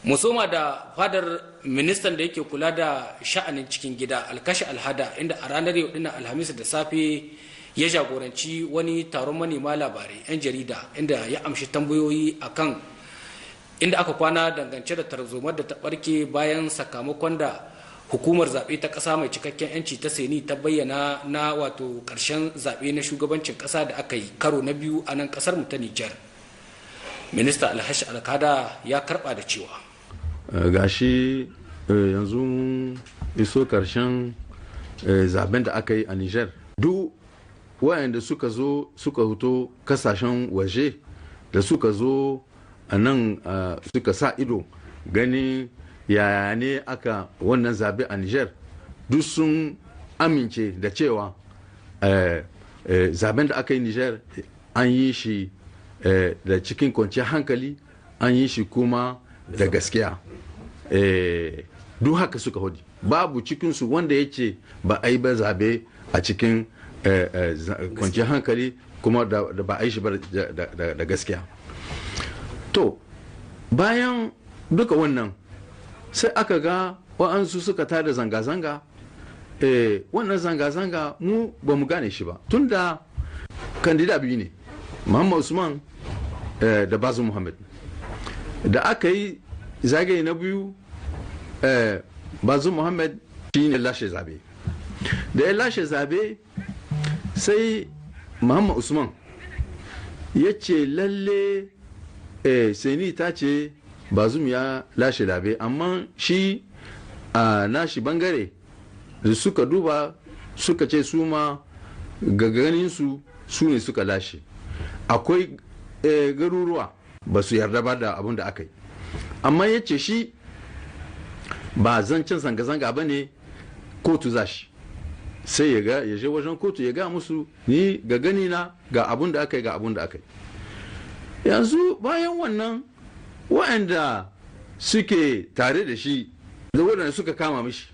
musoma da fadar ministan da yake kula da sha'anin cikin gida alkashi alhada, inda a ranar yau dinnan alhamis da safe ya jagoranci wani taron manema labarai 'yan jarida inda ya amshi tambayoyi akan inda aka kwana dangance da tarzomar da ta barke bayan sakamakon da hukumar zaɓe ta ƙasa mai cikakken 'yanci ta seni ta bayyana na wato ƙarshen zaɓe na shugabancin ƙasa da aka yi karo na biyu a nan ƙasar mu ta Nijar. Minista Alhashi Alkada ya karɓa da cewa gashi yanzu iso ƙarshen zaben da aka yi a Nijar. Duk wayanda suka zo suka huto kasashen waje da suka zo a nan suka sa ido gani yaya ne aka wannan zabe a Niger, duk sun amince da cewa zaben da aka yi Niger an yi shi da cikin kwanciyar hankali, an yi shi kuma da gaskiya. Duk haka suka hudu, babu cikinsu wanda ya ce ba a yi ba zabe a cikin kwanciyar hankali kuma da ba a yi shi ba da gaskiya. To bayan duka wannan sai aka ga wa'ansu suka tada zanga-zanga. Wannan zanga-zanga mu ba mu gane shi ba, tunda kandida biyu ne, Muhammad Usman da Bazoum Muhammad. Da aka yi zagaye na biyu, Bazoum Muhammad shi ne lashe zabe. Da ya lashe zabe sai Muhammad Usman ya ce lalle seni ta ce Bazoum ya lashe zabe, amma shi a nashi bangare da suka duba suka ce su ma gaganinsu su ne suka lashe. Akwai garuruwa ba su yarda ba da abin da aka yi, amma ya ce shi ba zancen zanga-zanga ba ne, kotu za shi sai ya je wajen kotu ya ga musu ni ga gani na ga abun da aka yi ga abun da aka yi. Yanzu bayan wannan waɗanda suke tare da shi da waɗanda suka kama mishi,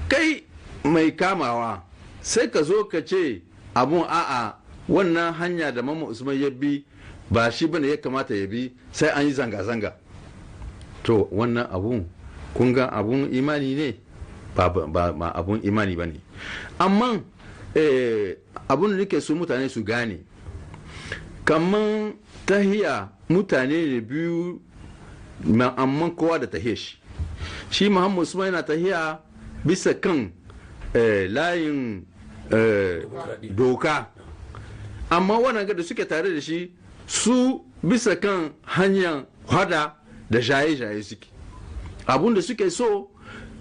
kai mai kamawa sai ka zo ka ce abun a'a wannan hanya da Mamman Usman ya bi ba shi bane ya kamata ya bi, sai an yi zanga-zanga. To wannan abun kun ga abun imani ne ba abun imani ba ne. Amma abun da nake so mutane su gane, kamar tahiya mutane ne biyu amma kowa da tahiyar shi. Shi Muhammad Usman yana tahiya bisa kan layin doka, amma wannan da suke tare da shi su bisa kan hanyar hada da shaye-shaye suke. Abun da suke so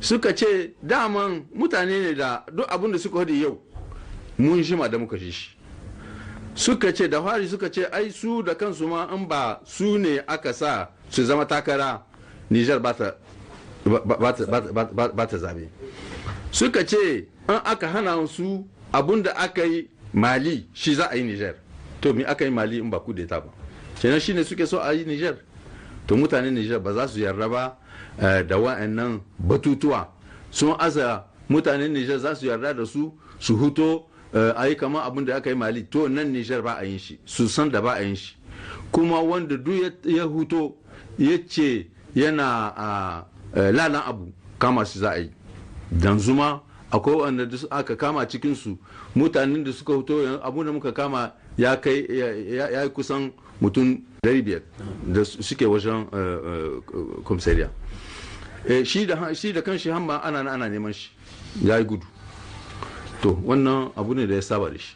suka ce daman mutane ne da duk abun da suka hada yau mun shima da muka shi. Suka ce da fari suka ce ai su da kansu ma an ba su ne aka sa su zama takara, Nijar ba ta zabe. Suka ce an aka hana su abun da aka yi Mali shi za a yi Nijar. To me aka yi Mali in ba kudeta ba? Kenan shine suke so a yi Nijar. To mutanen Nijar ba za su yarda ba da wa'annan batutuwa. Sun aza mutanen Nijar za su yarda da su huto a yi kamar abin da aka yi Mali. To nan Nijar ba a yin shi, su san da ba a yin shi. Kuma wanda duk ya huto ya ce yana lalan abu kama su za a yi. Dan zuma akwai wanda aka kama cikinsu, mutanen da suka huto abin da muka kama ya yi kusan mutum 500 da suke wajen komisariya. Shi da kan shi hamma ana neman shi ya yi gudu. To wannan abu ne da ya saba da shi,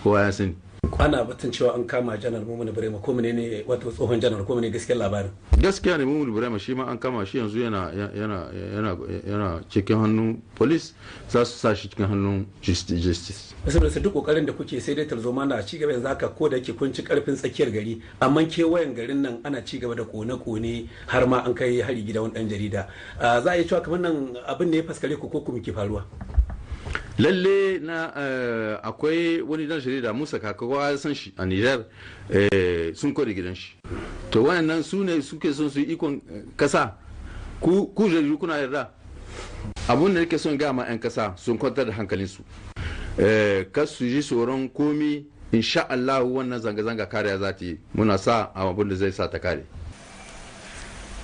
kowa ya sani. Ana batun cewa an kama janar Mummuni Birema, ko ne wato tsohon janar, ko ne gaskiyar labarin? Gaskiya ne, Mummuni Birema shi ma an kama shi, yanzu yana cikin hannun police, za su sa shi cikin hannun justice. Saboda duk kokarin da kuke sai dai tarzoma na ci gaba yanzu haka, ko da yake kun ci karfin tsakiyar gari, amma kewayen garin nan ana ci gaba da kone-kone har ma an kai hari gida wani dan jarida. Za a yi cewa kamar nan abin ne ya faskare ku ko kuma ke faruwa? Lalle na akwai wani dan jarida Musa Kakawa san shi a Niger, sun kore gidan shi. To wayannan su ne suke son su yi ikon kasa, ku jaridu kuna yarda? Abun da nake son gama 'yan kasa sun kwantar da hankalinsu, kas su ji tsoron komi. Insha Allah wannan zanga-zanga kariya za ta yi, muna sa abun da zai sa ta kare.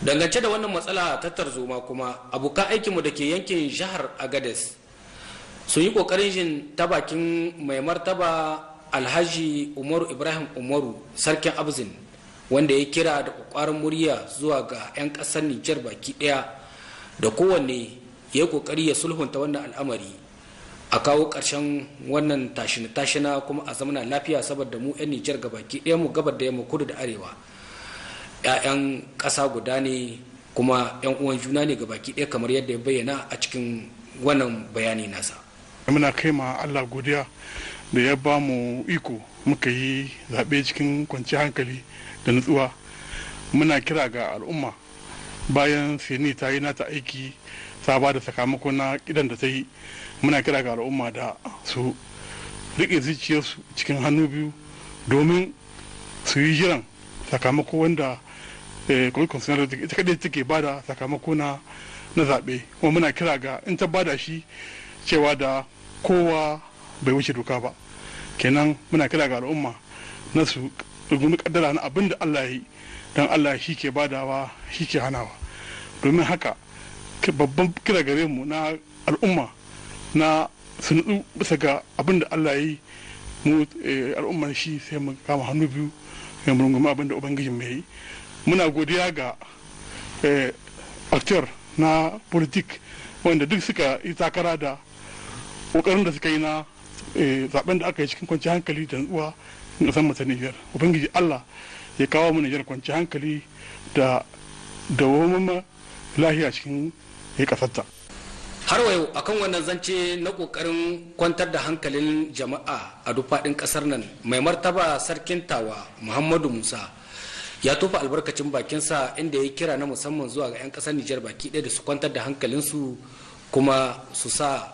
Dangance da wannan matsala ta tarzoma kuma abokan aikinmu da ke yankin jihar Agadez sun yi kokarin jin ta bakin mai martaba Alhaji Umaru Ibrahim Umaru sarkin Abzin, wanda ya kira da kokarin murya zuwa ga 'yan kasar Nijar baki daya da kowanne ya yi kokari ya sulhunta wannan al'amari a kawo ƙarshen wannan tashina kuma a zamana lafiya, saboda mu 'yan Nijar gabaki ɗaya mu gabar da yamma kudu da arewa 'ya'yan ƙasa guda ne kuma 'yan uwan juna ne gabaki ɗaya, kamar yadda ya bayyana a cikin wannan bayani nasa. Muna kai ma Allah godiya da ya ba mu iko muka yi zaɓe cikin kwanciyar hankali da nutsuwa. Muna kira ga al'umma bayan seni ta yi nata aiki ta ba da sakamako na kidan da ta yi, muna kira ga al'umma da su riƙe zuciyarsu cikin hannu biyu domin su yi jiran sakamako wanda kwamitin sanar da ita kadai take ba da sakamako na zaɓe. Kuma muna kira ga in ta ba da shi cewa da kowa bai wuce doka ba, kenan muna kira ga al'umma na su rugumi kaddara na abin da Allah ya yi, don Allah shi ke badawa shi ke hanawa. Domin haka babban kira gare mu na al'umma na su nutsu bisa ga abin da Allah ya yi, mu al'umman shi sai mu kama hannu biyu ya rungumi abin da ubangijin mai yi. Muna godiya ga aktor na politik wanda duk suka yi takara da kokarin da suka yi na zaben da aka yi cikin kwanciyar hankali da nutsuwa na ƙasar mu ta Nijar. Ubangiji Allah ya kawo mu Nijar kwanciyar hankali da dawwammamin lahiya cikin ƙasarta. Har wa yau akan wannan zance na kokarin kwantar da hankalin jama'a a duk faɗin ƙasar nan, mai martaba sarkin Tawa Muhammadu Musa ya tofa albarkacin bakinsa inda ya kira na musamman zuwa ga 'yan ƙasar Nijar baki ɗaya da su kwantar da hankalinsu kuma su sa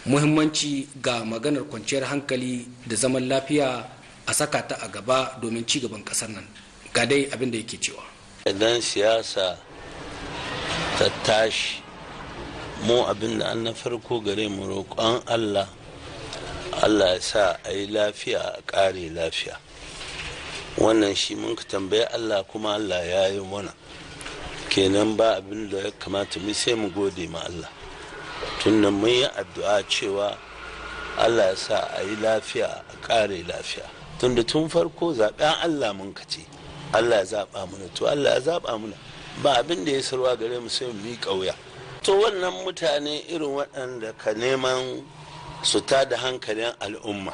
muhimmanci ga maganar kwanciyar hankali da zaman lafiya a saka ta a gaba domin ci gaban ƙasar nan. Ga dai abin da yake cewa. Idan siyasa ta tashi, mu abin da an na farko gare mu roƙon Allah ya sa a yi lafiya a ƙare lafiya. Wannan shi mun ka tambaye Allah kuma Allah ya yi mana, kenan ba abin da ya kamata mu sai mu gode ma Allah. Tun nan mun yi addu'a cewa Allah ya sa a yi lafiya a ƙare lafiya. Tunda tun farko zaɓen Allah mun ka ce Allah ya zaɓa mana, to Allah ya zaɓa mana, ba abin da ya sarwa gare mu sai mu yi ƙauya. To wannan mutane irin waɗanda ka neman su ta da hankalin al'umma,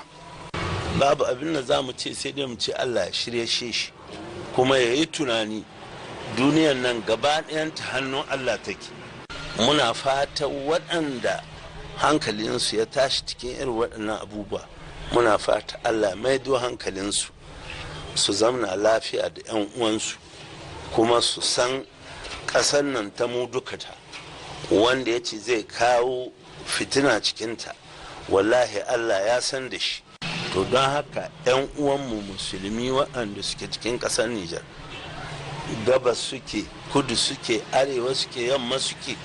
babu abin da za mu ce sai dai mu ce Allah ya shirye shi kuma ya yi tunani duniyan nan gaba ɗayanta hannun Allah take. Muna fata waɗanda hankalinsu ya tashi cikin irin waɗannan abubuwa, muna fata Allah maido hankalinsu su zamna lafiya da 'yan uwansu, kuma su san ƙasar nan ta mu dukata, wanda ya ce zai kawo fitina cikinta wallahi Allah ya san da shi. To don haka 'yan uwanmu musulmi waɗanda suke cikin ƙasar Nijar, gabas suke, kudu suke, arewa suke, yamma suke,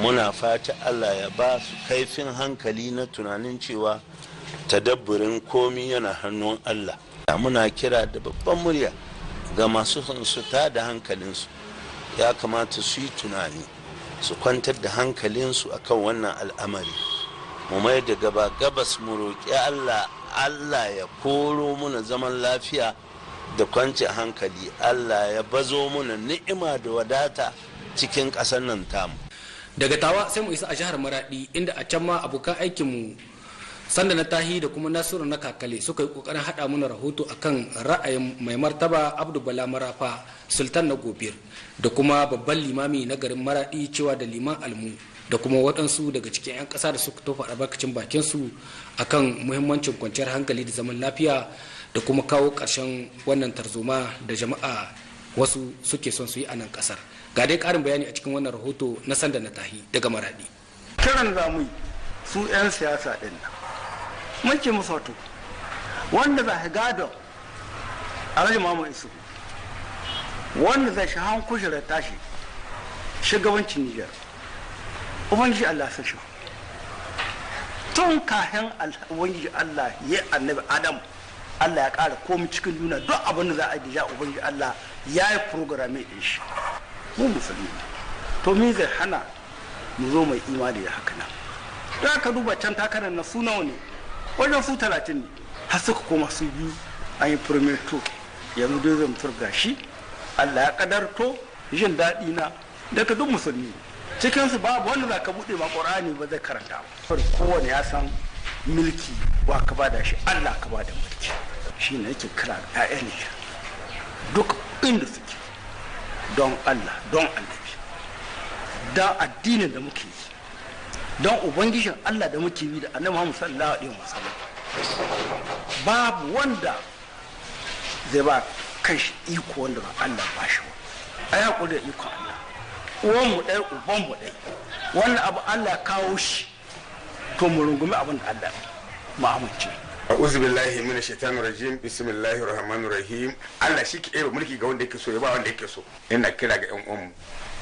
muna fata Allah ya ba su kaifin hankali na tunanin cewa tadabburin komi yana hannun Allah. Muna kira da babban murya ga masu su ta da hankalinsu, ya kamata su yi tunani, su kwantar da hankalinsu akan wannan al'amari. Mu mai da gabas mu roƙi Allah ya koro muna zaman lafiya da kwanci hankali. Allah ya bazo muna ni'ima da wadata cikin ƙasar nan tamu. Daga Tawa sai mu isa a jihar Maradi, inda a can ma abokan aikinmu Sanda na Tahi da kuma Nasiru na Kakale suka yi kokarin haɗa mana rahoto akan ra'ayin mai martaba Abdu Bala Marafa Sultan na Gobir da kuma babban limami na garin Maradi cewa da liman Almu da kuma waɗansu daga cikin 'yan ƙasa da suka tofa albarkacin bakin su akan muhimmancin kwanciyar hankali da zaman lafiya da kuma kawo ƙarshen wannan tarzoma da jama'a wasu suke son su yi a nan ƙasar. Ga dai ƙarin bayani a cikin wannan rahoto na Sanda na Tahi daga Maradi. Kiran zamu su 'yan siyasa ɗin nan mun ce musu wato wanda za shi gado Alhaji Muhammad Isu, wanda zai shi han kujerar tashi shugabancin Nijar, ubangiji Allah ya shi tun kahin ubangiji Allah ya annabi Adam, Allah ya ƙara komi cikin duniya duk abin da za a yi da ubangiji Allah ya yi programme ɗin shi. mu musulmi to me zai hana mu zo mai imani da haka nan da aka duba can takarar na su nawa ne wajen su 30 ne har suka koma su biyu an yi premier tour yanzu dai zan turga shi Allah ya kadarto jin daɗi na daga duk musulmi cikin su babu wanda za ka buɗe ma ƙur'ani ba zai karanta ba kowane ya san mulki wa ka bada shi Allah ka bada mulki shi ne yake kira ga 'ya'yan ne duk inda suke don Allah don annabi don addinin da muke yi don ubangijin Allah da muke yi da annabi Muhammad sallallahu alaihi wasallam babu wanda zai ba kanshi iko wanda ba Allah ba shi ba ai hakuri da iko Allah uwan mu ɗaya uban mu ɗaya wannan abu Allah kawo shi to mu rungumi abin da Allah mu amince a'udhu billahi minash shaitanir rajim bismillahir rahmanir rahim Allah shi ke mulki ga wanda yake so ya ba wanda yake so ina kira ga ƴan uwanmu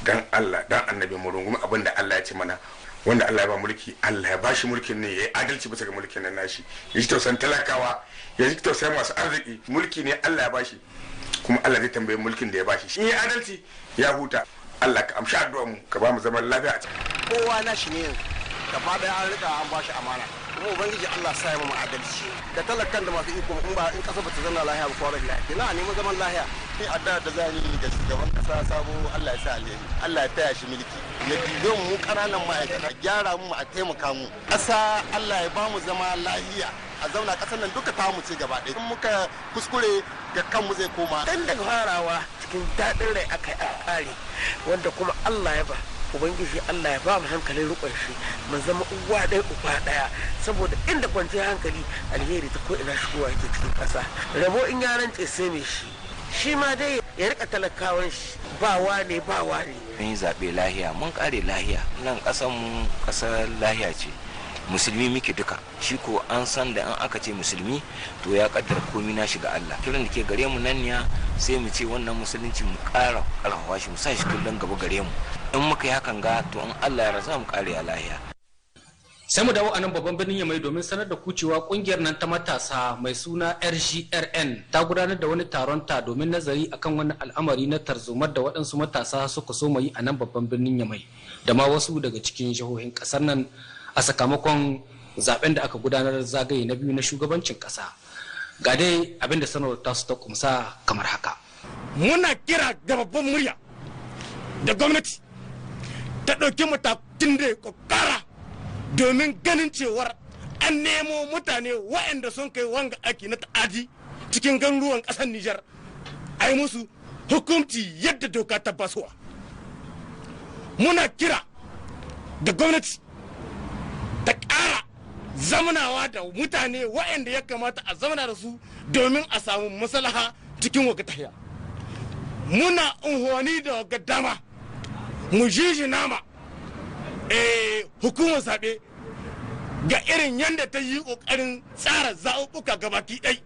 dan Allah dan annabi mu rungumi abin da Allah ya ce mana wanda Allah ya ba mulki Allah ya ba shi mulkin ne ya yi adalci bisa ga mulkin nan nashi ya ji tausayin talakawa ya ji tausayin masu arziki mulki ne Allah ya ba shi kuma Allah zai tambaye mulkin da ya ba shi shi ya adalci ya huta Allah ka amshi addu'ar mu ka ba mu zaman lafiya a cikin kowa na shi ne gaba daya an riga an ba shi amana kuma ubangiji Allah sa ya mu adalci da talakan da masu iko in ba in kasa ba ta zanna lahiya ba ko lahiya ina ne mu zaman lahiya ni addu'a da zani da shugaban kasa sabo Allah ya sa alheri Allah ya taya shi mulki ya dibe mu kananan ma'aikata gyara mu a taimaka mu kasa Allah ya ba mu zama lahiya a zauna kasar nan duka tamu ce gaba ɗaya in muka kuskure ga kanmu zai koma dan daga farawa cikin daɗin rai aka ƙare wanda kuma Allah ya ba ubangiji Allah ya ba mu hankalin rukun shi mun zama uwa ɗaya uba ɗaya saboda inda kwanciyar hankali alheri ta ko ina shigowa yake cikin ƙasa rabo in ya rance sai me shi ma dai ya rika talakawan shi ba wane mun yi zaɓe lahiya mun ƙare lahiya nan ƙasar mu ƙasar lahiya ce musulmi muke duka shi ko an san da an aka ce musulmi to ya kaddara komi na shiga Allah kiran da ke gare mu nan ne sai mu ce wannan musulunci mu ƙara ƙarfafa shi mu sa shi kullun gaba gare mu in muka yi hakan ga to in Allah ya rasa mu ƙare a lahiya sai mu dawo a nan babban birnin Yamai domin sanar da ku cewa kungiyar nan ta matasa mai suna RGRN ta gudanar da wani taron ta domin nazari akan wani al'amari na tarzomar da waɗansu matasa suka so yi a nan babban birnin Yamai da ma wasu daga cikin jihohin ƙasar nan a sakamakon zaben da aka gudanar zagaye na biyu na shugabancin ƙasa. Ga dai abinda sanarwar tasu ta kumsa kamar haka. Muna kira da babban murya da gwamnati ta ɗauki matakin da ƙoƙara domin ganin cewar an nemo mutane waɗanda sun kai wanga aiki na ta'adi cikin garuruwan ƙasar Nijar a yi musu hukunci yadda doka ta basuwa. Muna kira da gwamnati ta ƙara zamanawa da mutane waɗanda ya kamata a zamana da su domin a samu maslaha cikin wakatahiya. Muna unhuwani da waga dama mu jiji nama hukumar zaɓe ga irin yadda ta yi ƙoƙarin tsara zaɓuɓɓuka gabaki ɗai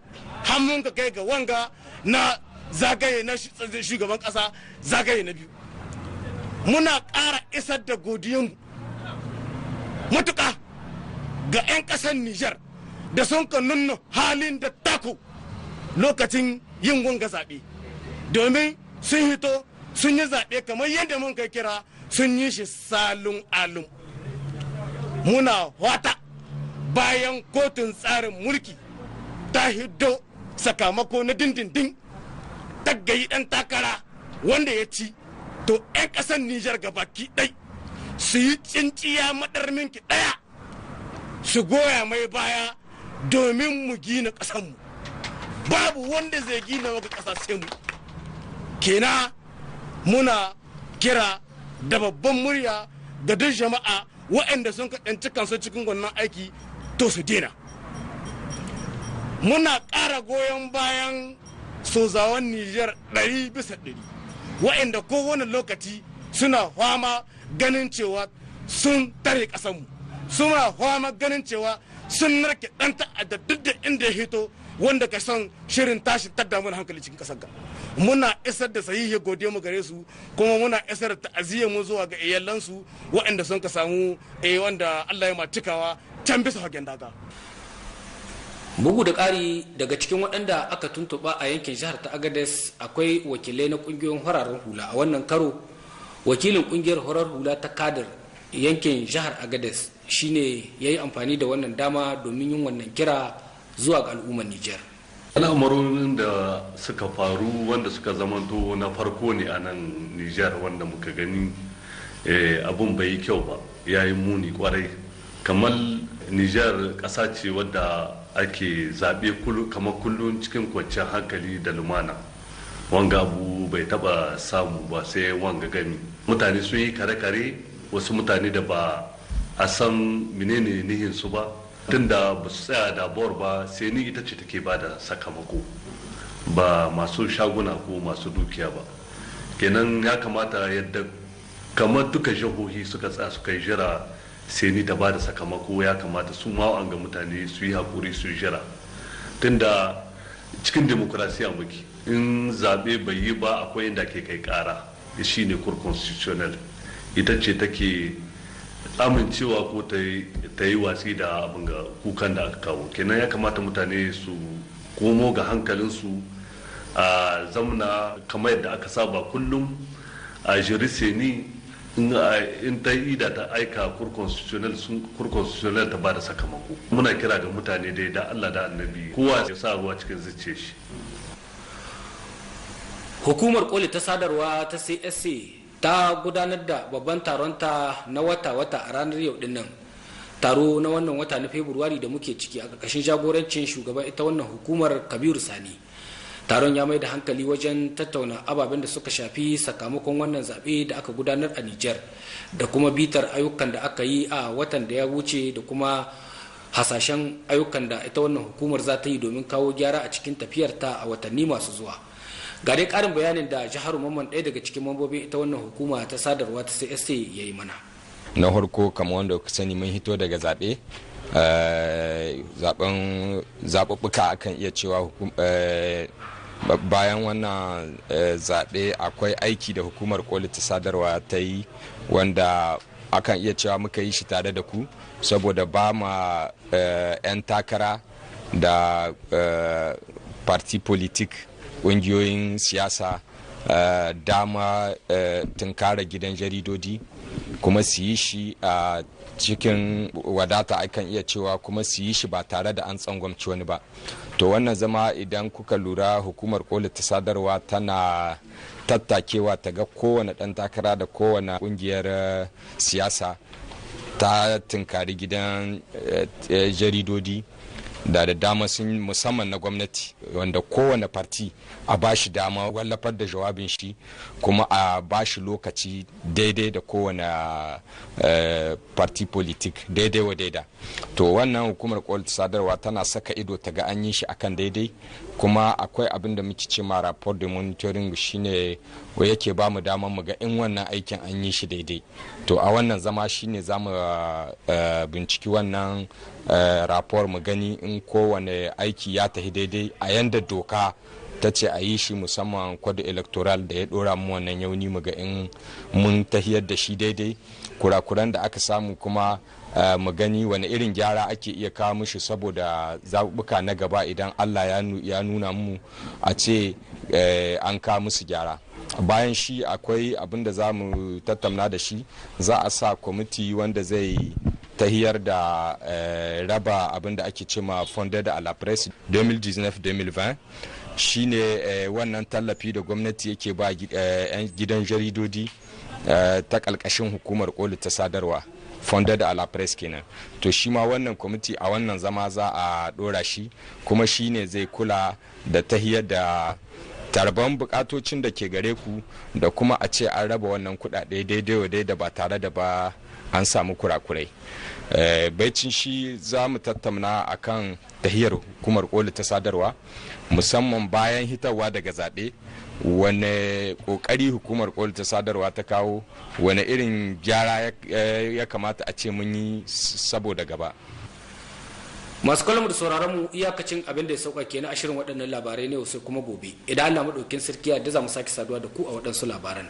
hannun ka kai ga wanga na zagaye na shugaban ƙasa zagaye na biyu. Muna ƙara isar da godiyanmu matuƙa ga 'yan ƙasar Nijar da sun ka nuna halin da tako lokacin yin wanga zaɓe domin sun hito sun yi zaɓe kamar yadda mun kai kira sun yi shi salun alum. Muna wata bayan kotun tsarin mulki ta hiddo sakamako na dindindin tagayi ɗan takara wanda ya ci to 'yan ƙasar Nijar gabaki ɗai su yi tsinciya madarminki ɗaya su goya mai baya domin mu gina ƙasanmu. Babu wanda zai gina wata ƙasa sai mu. Kena muna kira da babban murya ga duk jama'a waɗanda sun kaɗanci kansu cikin wannan aiki to su dena. Muna ƙara goyon bayan sozawan Nijar 100% waɗanda kowane lokaci suna fama ganin cewa sun tare ƙasanmu. Suna fama ganin cewa sun narke ɗan ta'adda duk da inda ya hito wanda ka son shirin tashi tadda mana hankali cikin ƙasar ga. Muna isar da sahihi godiya mu gare su kuma muna isar da ta'aziyyar mu zuwa ga iyalansu waɗanda sun ka samu wanda Allah ya matikawa can bisa hagen daga. Bugu da ƙari daga cikin waɗanda aka tuntuɓa a yankin jihar ta Agadez akwai wakilai na ƙungiyoyin fararen hula a wannan karo wakilin kungiyar horar hula ta kadar yankin jihar Agadez shine ya yi amfani da wannan dama domin yin wannan kira zuwa ga al'ummar Nijar. al'amarorin da suka faru wanda suka zamanto na farko ne a nan Nijar wanda muka gani abun bai yi kyau ba, ya yi muni kwarai. Kamar Nijar ƙasa ce wadda ake zaɓe kamar kullum cikin kwanciyar hankali da lumana. Wanga abu bai taba samu ba sai wanga gami. Mutane sun yi kare-kare, wasu mutane da ba a san menene nihin su ba, tunda ba su tsaya da bor ba, sai ni ita ce take bada sakamako, ba masu shaguna ko masu dukiya ba. Kenan ya kamata yadda kamar duka jihohi suka tsaya suka yi jira sai ni ta bada sakamako, ya kamata su ma an ga mutane su yi hakuri su jira, tunda cikin demokrasiya muke. In zaɓe bai yi ba akwai inda ke kai ƙara, shi ne cour constitutionnel, ita ce take amincewa ko ta yi watsi da abin ga kukan da aka kawo. Kenan ya kamata mutane su komo ga hankalinsu a zamna kamar yadda aka saba kullum a jirise ni in ta yi da ta aika cour constitutionnel ta ba da sakamako. Muna kira ga mutane dai da Allah da annabi kowa ya sa ruwa cikin zuciyar shi. Hukumar koli ta sadarwa ta CSC ta gudanar da babban taronta na wata-wata a ranar yau dinnan. Taro na wannan wata na Fabrairu da muke ciki a ƙarƙashin jagorancin shugaban ita wannan hukumar Kabiru Sani. Taron ya mai da hankali wajen tattauna ababen da suka shafi sakamakon wannan zaɓe da aka gudanar a Nijar, da kuma bitar ayyukan da aka yi a watan da ya wuce, da kuma hasashen ayyukan da ita wannan hukumar za ta yi domin kawo gyara a cikin tafiyarta a watanni masu zuwa. Ga dai karin bayanin da jihar Mamman, ɗaya daga cikin mambobin ita wannan hukuma ta sadarwa ta CSA, ya yi mana. Na farko kamar wanda ku sani mun hito daga zaɓe, zaɓuɓɓuka akan iya cewa bayan wannan zaɓe akwai aiki da hukumar koli ta sadarwa ta yi wanda akan iya cewa muka yi shi tare da ku, saboda ba ma 'yan takara da parti politik, ƙungiyoyin siyasa dama tunkara gidan jaridodi, kuma su yi shi a cikin wadata akan iya cewa, kuma su yi shi ba tare da an tsangwamci wani ba. To wannan zama idan kuka lura hukumar koli ta sadarwa tana tattakewa ta ga kowane ɗan takara da kowane ƙungiyar siyasa ta tunkari gidan jaridodi da dama sun, musamman na gwamnati, wanda kowane farti a bashi dama wallafar da jawabin shi, kuma a bashi lokaci daidai da kowane farti politik daidai wa daida. To wannan hukumar koli sadarwa tana saka ido ta ga an yi shi akan daidai, kuma akwai abin da muke ce ma rapport de monitoring, shine wa yake ba mu damar mu ga in wannan aikin an yi shi daidai. To a wannan zama shine za mu binciki wannan rapport mu gani in kowane aiki ya tafi daidai a yanda doka ta ce a yi shi, musamman kwado electoral da ya dora mu wannan yauni, mu ga in mun tahiyar da shi daidai, kurakuran da aka samu kuma mu gani wani irin gyara ake iya kawo mishi, saboda zaɓuɓɓuka na gaba idan Allah ya nuna mu a ce an kawo musu gyara. Bayan shi akwai abin da za mu tattauna da shi, za a sa kwamiti wanda zai tahiyar da raba abin da ake cema fondé à la presse 2019-2020, shine wannan tallafi da gwamnati yake ba yan gidan jaridodi ta ƙarƙashin hukumar koli ta sadarwa, fondé à la presse kenan. To shi ma wannan kwamiti a wannan zama za a ɗora shi, kuma shine zai kula da tahiyar da tarban bukatocin da ke gare ku, da kuma a ce an raba wannan kuɗaɗe daidai wa daida ba tare da ba an samu kurakurai. Baicin shi za mu tattauna akan tahiyar hukumar koli ta sadarwa, musamman bayan hitarwa daga zaɓe, wane ƙoƙari hukumar koli ta sadarwa ta kawo, wane irin gyara ya kamata a ce mun yi saboda gaba. Masu kalamu da sauraron mu, iyakacin abin da ya sauka kenan a shirin waɗannan labarai ne sai kuma gobe idan Allah maɗaukin sarki da za mu sake saduwa da ku a waɗansu labaran.